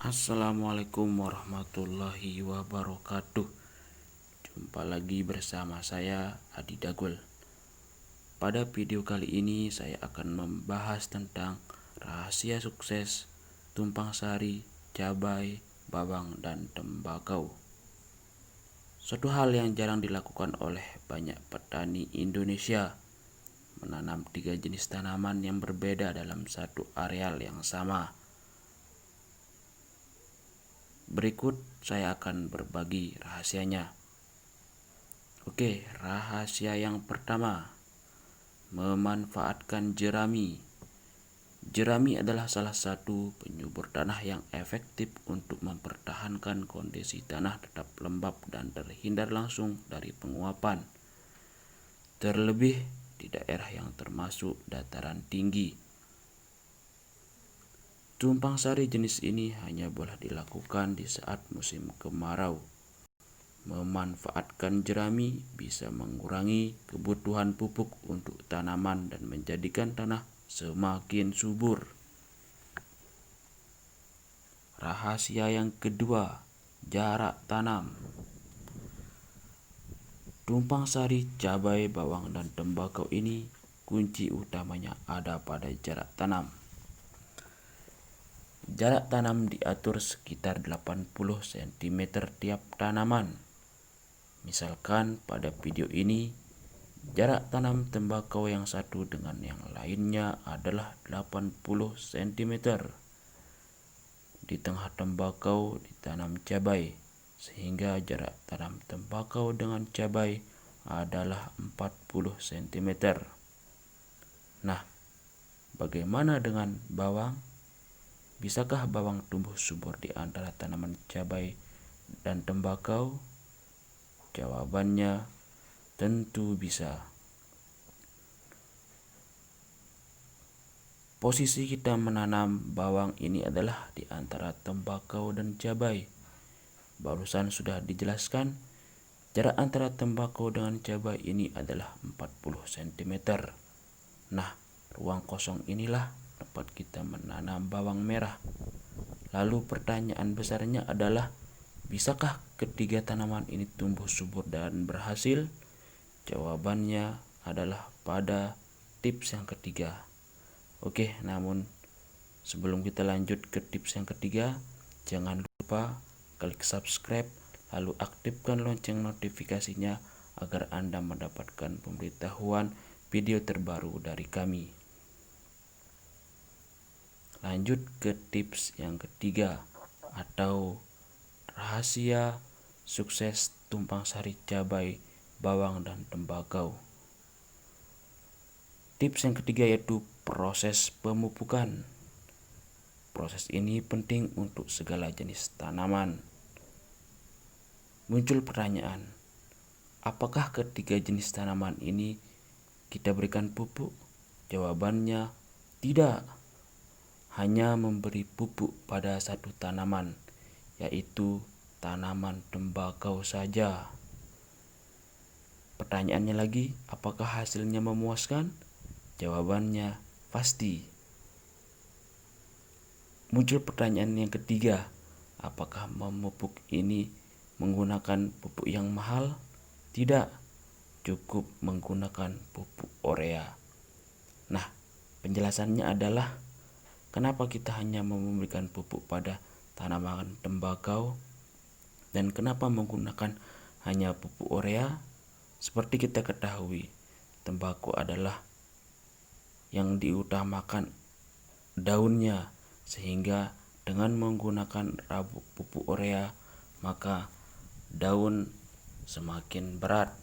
Assalamualaikum warahmatullahi wabarakatuh. Jumpa lagi bersama saya Adi Dagul. Pada video kali ini saya akan membahas tentang rahasia sukses tumpang sari, cabai, bawang, dan tembakau. Suatu hal yang jarang dilakukan oleh banyak petani Indonesia, menanam 3 jenis tanaman yang berbeda dalam satu areal yang sama. Berikut saya akan berbagi rahasianya. Oke, rahasia yang pertama, memanfaatkan jerami. Jerami adalah salah satu penyubur tanah yang efektif untuk mempertahankan kondisi tanah tetap lembab dan terhindar langsung dari penguapan. Terlebih di daerah yang termasuk dataran tinggi. Tumpang sari jenis ini hanya boleh dilakukan di saat musim kemarau. Memanfaatkan jerami bisa mengurangi kebutuhan pupuk untuk tanaman dan menjadikan tanah semakin subur. Rahasia yang kedua, jarak tanam. Tumpang sari, cabai, bawang, dan tembakau ini kunci utamanya ada pada jarak tanam. Jarak tanam diatur sekitar 80 cm tiap tanaman. Misalkan pada video ini, jarak tanam tembakau yang satu dengan yang lainnya adalah 80 cm. Di tengah tembakau ditanam cabai, sehingga jarak tanam tembakau dengan cabai adalah 40 cm. Nah, bagaimana dengan bawang? Bisakah bawang tumbuh subur di antara tanaman cabai dan tembakau? Jawabannya tentu bisa. Posisi kita menanam bawang ini adalah di antara tembakau dan cabai. Barusan sudah dijelaskan, jarak antara tembakau dengan cabai ini adalah 40 cm. Nah, ruang kosong inilah tempat kita menanam bawang merah. Lalu pertanyaan besarnya adalah, bisakah ketiga tanaman ini tumbuh subur dan berhasil? Jawabannya adalah pada tips yang ketiga. Oke, namun sebelum kita lanjut ke tips yang ketiga, jangan lupa klik subscribe, lalu aktifkan lonceng notifikasinya agar Anda mendapatkan pemberitahuan video terbaru dari kami. Lanjut ke tips yang ketiga atau rahasia sukses tumpang sari, cabai, bawang, dan tembakau. Tips yang ketiga yaitu proses pemupukan. Proses ini penting untuk segala jenis tanaman. Muncul pertanyaan, apakah ketiga jenis tanaman ini kita berikan pupuk? Jawabannya tidak. Hanya memberi pupuk pada satu tanaman, yaitu tanaman tembakau saja. Pertanyaannya lagi, apakah hasilnya memuaskan? Jawabannya pasti. Muncul pertanyaan yang ketiga, apakah memupuk ini menggunakan pupuk yang mahal? Tidak, cukup menggunakan pupuk urea. Nah, penjelasannya adalah kenapa kita hanya memberikan pupuk pada tanaman tembakau dan kenapa menggunakan hanya pupuk urea? Seperti kita ketahui, tembakau adalah yang diutamakan daunnya, sehingga dengan menggunakan pupuk urea maka daun semakin berat.